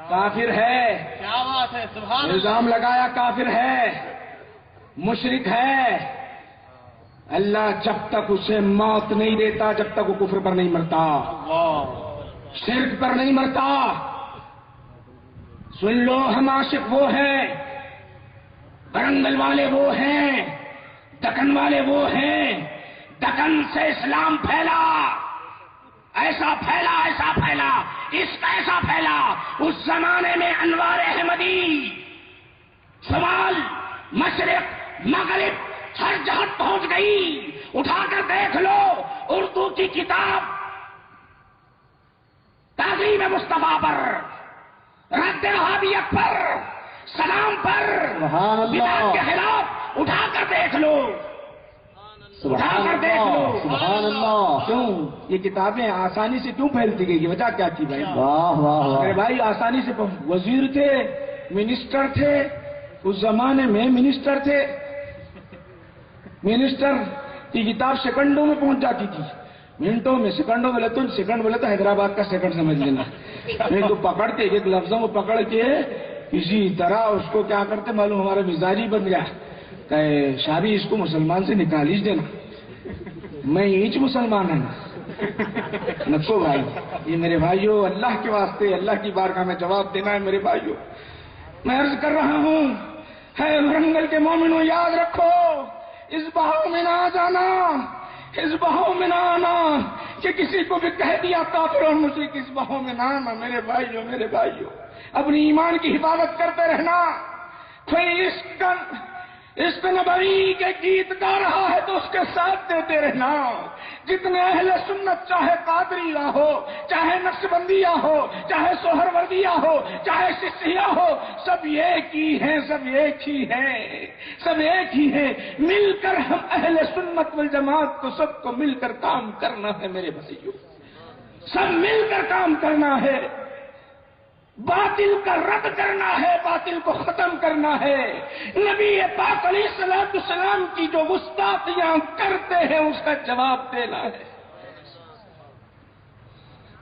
کافر ہے. کیا بات ہے، سبحان اللہ. الزام لگایا کافر ہے، مشرک ہے. اللہ جب تک اسے موت نہیں دیتا جب تک وہ کفر پر نہیں مرتا، شرک پر نہیں مرتا. سن لو، ہم عاشق وہ ہیں، برنگل والے وہ ہیں، دکن والے وہ ہیں. دکن سے اسلام پھیلا، ایسا پھیلا ایسا پھیلا، اس کا ایسا پھیلا. اس زمانے میں انوار احمدی شمال مشرق مغرب ہر جہت پہنچ گئی. اٹھا کر دیکھ لو اردو کی کتاب تعظیم مصطفیٰ پر، رد وہابیت پر، سلام پر، بدعت کے خلاف اٹھا کر دیکھ لو. اٹھا کر دیکھ لو. سبحان اللہ. کیوں یہ کتابیں آسانی سے کیوں پھیلتی گئی؟ وجہ کیا تھی بھائی؟ واہ واہ ارے بھائی آسانی سے وزیر تھے، منسٹر تھے، اس زمانے میں منسٹر تھے. منسٹر کی کتاب سیکنڈوں میں پہنچ جاتی تھی، منٹوں میں. سیکنڈوں میں تو سیکنڈ بولے تو حیدرآباد کا سیکنڈ سمجھ لینا. تو پکڑتے ایک لفظوں کو پکڑ کے کسی طرح اس کو کیا کرتے معلوم، ہمارا مزاجی بن گیا کہ شابی اس کو مسلمان سے نکالیج دینا، میں ایچ مسلمان ہے نکو بھائی. یہ میرے بھائیوں اللہ کے واسطے اللہ کی بارگاہ میں جواب دینا ہے میرے بھائیوں. میں عرض کر رہا ہوں، ہے ورنگل کے مومنوں یاد رکھو، اس بہاؤ میں نہ آ جانا، اس بہاؤ میں نہ آنا کہ کسی کو بھی کہہ دیا کافر اور مشرک. اس بہاؤ میں نہ آنا میرے بھائیوں. میرے بھائیوں اپنی ایمان کی حفاظت کرتے رہنا. کوئی عشق نبوی کے گیت گا رہا ہے تو اس کے ساتھ دیتے رہنا. جتنے اہل سنت چاہے قادریہ ہو، چاہے نقشبندیہ ہو، چاہے سہروردیہ ہو، چاہے شیعہ ہو، سب ایک ہی ہیں، سب ایک ہی ہیں، سب ایک ہی ہیں. مل کر ہم اہل سنت والجماعت کو سب کو مل کر کام کرنا ہے میرے بھائیوں. سب مل کر کام کرنا ہے. باطل کا رد کرنا ہے، باطل کو ختم کرنا ہے. نبی پاک علیہ السلام کی جو گستاخیاں کرتے ہیں اس کا جواب دینا ہے.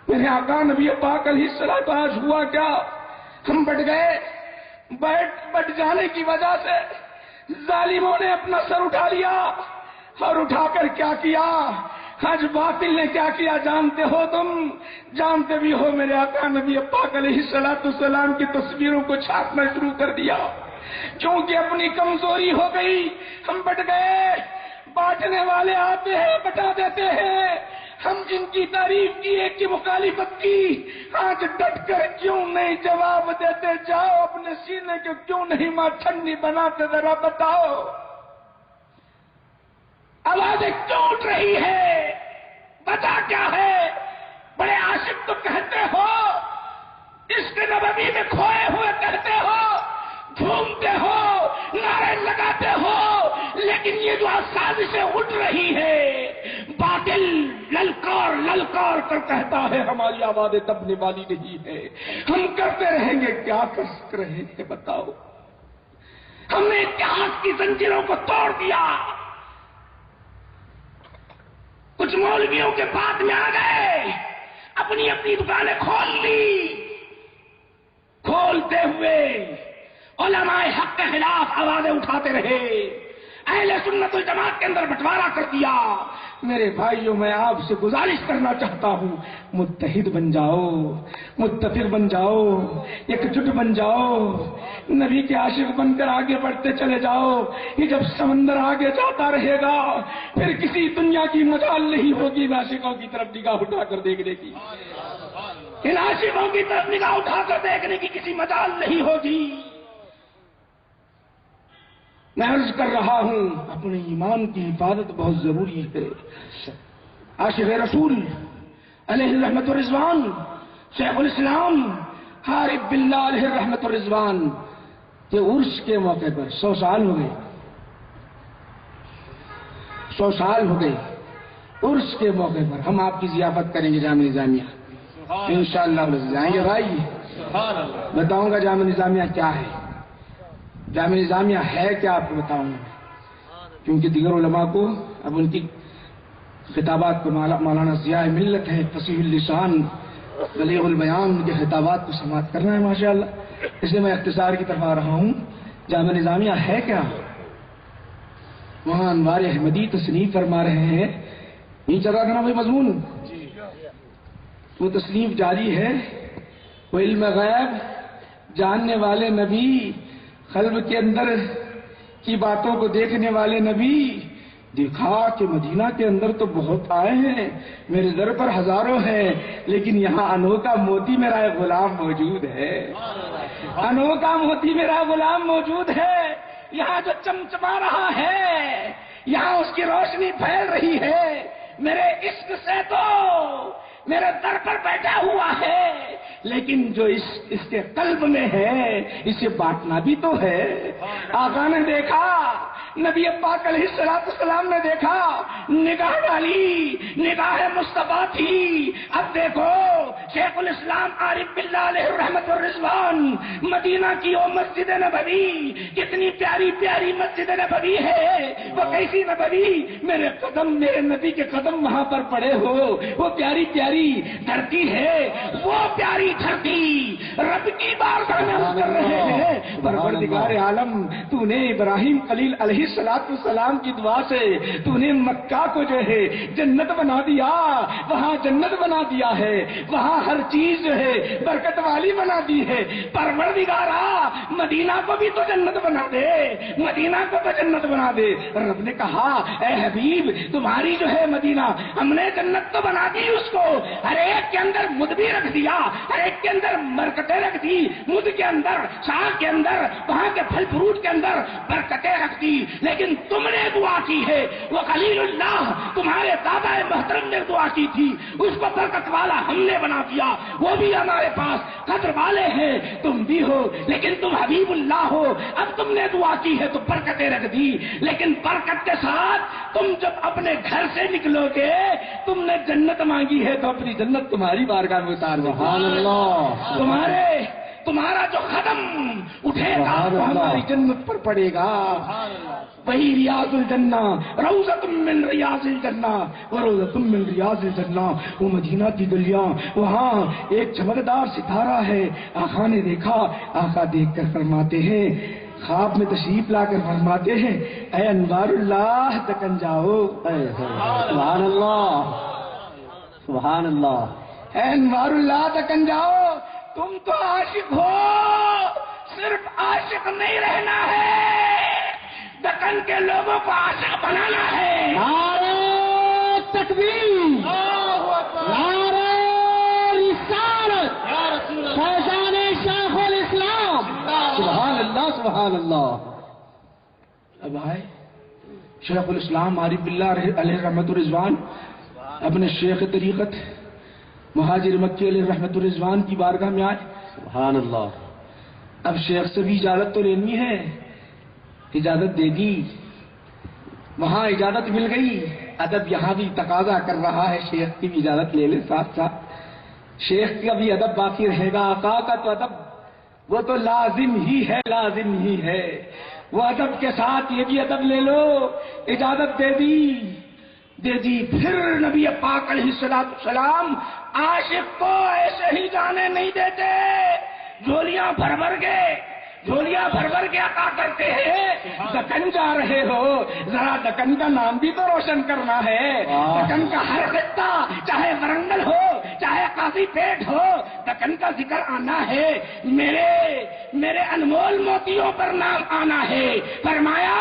میرے آقا نبی پاک علیہ السلام آج ہوا کیا؟ ہم بٹ گئے. بٹ جانے کی وجہ سے ظالموں نے اپنا سر اٹھا لیا، اور اٹھا کر کیا کیا؟ آج باطل نے کیا کیا جانتے ہو؟ تم جانتے بھی ہو. میرے آقا نبی پاک علیہ السلام کی تصویروں کو چھاپنا شروع کر دیا، کیونکہ اپنی کمزوری ہو گئی. ہم بٹ گئے. بانٹنے والے آتے ہیں بٹا دیتے ہیں. ہم جن کی تعریف کی ایک کی مخالفت کی، آج ڈٹ کر کیوں نہیں جواب دیتے؟ جاؤ اپنے سینے کو کیوں نہیں ماں ٹھنڈی بناتے ذرا بتاؤ. آوازیں کیوں اٹھ رہی ہے؟ وجہ کیا ہے؟ بڑے عاشق تو کہتے ہو، عشق نبوی میں کھوئے ہوئے کہتے ہو، گھومتے ہو، نعرے لگاتے ہو، لیکن یہ جو سازشیں اٹھ رہی ہے، باطل للکار للکار کر کہتا ہے ہماری آوازیں دبنے والی نہیں ہے. ہم کرتے رہیں گے. کیا کر رہے ہیں بتاؤ؟ ہم نے اتحاد کی زنجیروں کو توڑ دیا. کچھ مولویوں کے بعد میں آ گئے، اپنی اپنی دکانیں کھول لی. کھولتے ہوئے علماء حق کے خلاف آوازیں اٹھاتے رہے، اہل سنت والجماعت کے اندر بٹوارا کر دیا. میرے بھائیوں میں آپ سے گزارش کرنا چاہتا ہوں، متحد بن جاؤ، متفق بن جاؤ، ایکجٹ بن جاؤ، نبی کے عاشق بن کر آگے بڑھتے چلے جاؤ. یہ جب سمندر آگے جاتا رہے گا پھر کسی دنیا کی مجال نہیں ہوگی عاشقوں کی طرف نگاہ اٹھا کر دیکھنے کی. ان عاشقوں کی طرف نگاہ اٹھا کر دیکھنے کی کسی مجال نہیں ہوگی. میں عرض کر رہا ہوں اپنے ایمان کی حفاظت بہت ضروری ہے. عاشق رسول علیہ الرحمت والرضوان شیخ الاسلام حارث باللہ علیہ الرحمت والرضوان کے عرس کے موقع پر 100 سال ہو گئے. 100 سال ہو گئے. عرس کے موقع پر ہم آپ کی ضیافت کریں گے جامعہ نظامیہ انشاءاللہ. جائیں گے بھائی. بتاؤں گا جامعہ نظامیہ کیا ہے، جامعہ نظامیہ ہے کیا آپ کو بتاؤں گا، کیونکہ دیگر علماء کو اب ان کی خطابات کو مولانا ضیاء ملت ہے فصیح اللسان بلیغ البیان کے خطابات کو سماعت کرنا ہے ماشاءاللہ، اس لیے میں اختصار کی طرف آ رہا ہوں۔ جامعہ نظامیہ ہے کیا؟ وہاں انوار احمدی تصنیف فرما رہے ہیں، نہیں چل رہا تھا نا بھائی مضمون؟ وہ تصنیف جاری ہے۔ وہ علم غیب جاننے والے نبی، قلب کے اندر کی باتوں کو دیکھنے والے نبی، دیکھا کہ مدینہ کے اندر تو بہت آئے ہیں، میرے در پر ہزاروں ہیں، لیکن یہاں انوکھا موتی میرا ایک غلام موجود ہے، انوکھا موتی میرا غلام موجود ہے، یہاں جو چمچما رہا ہے، یہاں اس کی روشنی پھیل رہی ہے، میرے عشق سے تو میرے در پر بیٹھا ہوا ہے، لیکن جو اس کے قلب میں ہے اسے بانٹنا بھی تو ہے۔ آقا نے دیکھا، نبی پاک علیہ السلام نے دیکھا، نگاہ ڈالی، نگاہ مصطفیٰ تھی۔ اب دیکھو شیخ الاسلام عارف باللہ علیہ الرحمت والرضوان، مدینہ کی وہ مسجد نبوی کتنی پیاری پیاری مسجد نبوی ہے، وہ کیسی نبوی، میرے قدم، میرے نبی کے قدم وہاں پر پڑے ہو، وہ پیاری پیاری دھرتی ہے، وہ پیاری دھرتی رب کی بارگاہ میں ہم کر رہے ہیں۔ پروردگار عالم، تو نے ابراہیم خلیل علیہ السلام کی دعا سے تو نے مکہ کو جو ہے جنت بنا دیا، وہاں جنت بنا دیا ہے، وہاں ہر چیز جو ہے برکت والی بنا دی ہے۔ پروردگارا مدینہ کو بھی تو جنت بنا دے، مدینہ کو تو جنت بنا دے۔ رب نے کہا اے حبیب تمہاری جو ہے مدینہ ہم نے جنت تو بنا دی، اس کو ہر ایک کے اندر مد بھی رکھ دیا، ہر ایک کے اندر برکتیں رکھ دی، مد کے اندر، شاہ کے اندر، وہاں کے پھل فروٹ کے اندر برکتیں رکھ دی، لیکن تم نے دعا کی ہے، وہ خلیل اللہ تمہارے دادا محترم نے دعا کی تھی، اس کو برکت والا ہم نے بنا دیا، وہ بھی ہمارے پاس قدر والے ہیں، تم بھی ہو، لیکن تم حبیب اللہ ہو، اب تم نے دعا کی ہے تو برکتیں رکھ دی، لیکن برکت کے ساتھ تم جب اپنے گھر سے نکلو گے، تم نے جنت مانگی ہے تو اپنی جنت تمہاری بارگاہ میں اتار دے۔ سبحان اللہ، تمہارا جو قدم اٹھے گا وہ ہماری جنت پر پڑے گا۔ وہی ریاض الجنہ، روضۃ من ریاض الجنہ وروضۃ من ریاض الجنہ، وہ مدینہ کی گلیاں، وہاں ایک چمکدار ستارہ ہے۔ آقا نے دیکھا، آقا دیکھ کر فرماتے ہیں، خواب میں تشریف لا کر فرماتے ہیں اے انوار اللہ دکن جاؤ۔ سبحان اللہ، سبحان اللہ، اے انوار اللہ دکن جاؤ، تم تو عاشق ہو، صرف عاشق نہیں رہنا ہے، دکن کے لوگوں کو عاشق بنانا ہے۔ نعرہ تکبیر، نعرہ رسالت، فیضان شیخ الاسلام، سبحان اللہ سبحان اللہ۔ اب آئے شیخ الاسلام عارف باللہ علیہ رحمت الرضوان اپنے شیخ طریقت مہاجر مکی علیہ رحمت الرضوان کی بارگاہ میں آئے۔ سبحان اللہ، اب شیخ سے بھی اجازت تو لینی ہے، اجازت دے دی، وہاں اجازت مل گئی، ادب یہاں بھی تقاضا کر رہا ہے شیخ کی بھی اجازت لے لے، ساتھ ساتھ شیخ کا بھی ادب باقی رہے گا، آقا کا تو ادب وہ تو لازم ہی ہے، لازم ہی ہے، وہ ادب کے ساتھ یہ بھی ادب لے لو، اجازت دے دی۔ پھر نبی پاک علیہ السلام عاشق کو ایسے ہی جانے نہیں دیتے، جھولیاں بھر بھر کے عطا کرتے ہیں۔ دکن جا رہے ہو، ذرا دکن کا نام بھی تو روشن کرنا ہے، دکن کا ہر خطہ، چاہے ورنگل ہو چاہے قاضی پیٹ ہو، دکن کا ذکر آنا ہے، میرے انمول موتیوں پر نام آنا ہے۔ فرمایا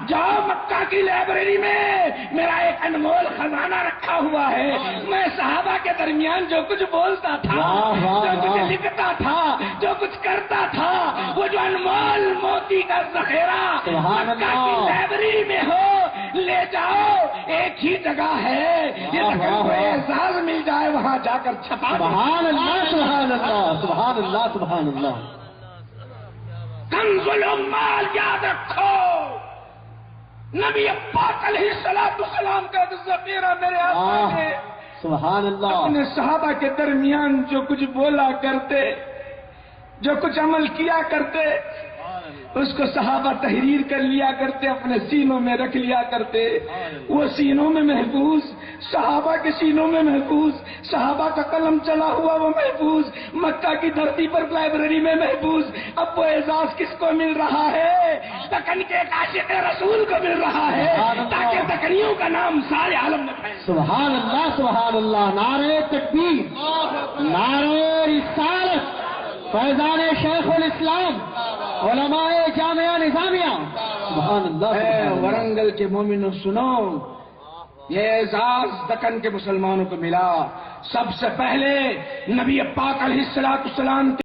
جاؤ مکہ کی لائبریری میں میرا ایک انمول خزانہ رکھا ہوا ہے، میں صحابہ کے درمیان جو کچھ بولتا تھا، جو کچھ لکھتا تھا، جو کچھ کرتا تھا، وہ جو انمول موتی کا ذخیرہ مکہ کی لائبریری میں ہو، لے جاؤ، ایک ہی جگہ ہے، یہ دکن کو اعزاز مل جائے وہاں جا کر چھپا۔ سبحان اللہ سبحان اللہ سبحان اللہ سبحان اللہ۔ کنز العمال یاد رکھو، نبی پاک علیہ السلام کا ذخیرہ میرے آقا نے سبحان اللہ اپنے صحابہ کے درمیان جو کچھ بولا کرتے، جو کچھ عمل کیا کرتے، اس کو صحابہ تحریر کر لیا کرتے، اپنے سینوں میں رکھ لیا کرتے، وہ سینوں میں محفوظ صحابہ کے سینوں میں محفوظ، صحابہ کا قلم چلا ہوا وہ محفوظ، مکہ کی دھرتی پر لائبریری میں محفوظ. اب وہ اعزاز کس کو مل رہا ہے؟ دکن کے عاشق رسول کو مل رہا ہے، تاکہ دکنیوں کا نام سارے عالم میں پھیلے. سبحان اللہ سبحان اللہ. نعرہ تکبیر، نعرہ رسالت، فیضان شیخ الاسلام، علماء جامعہ نظامیہ. سبحان اللہ. اے ورنگل کے مومنوں سنو، یہ اعزاز دکن کے مسلمانوں کو ملا. سب سے پہلے نبی پاک علیہ السلام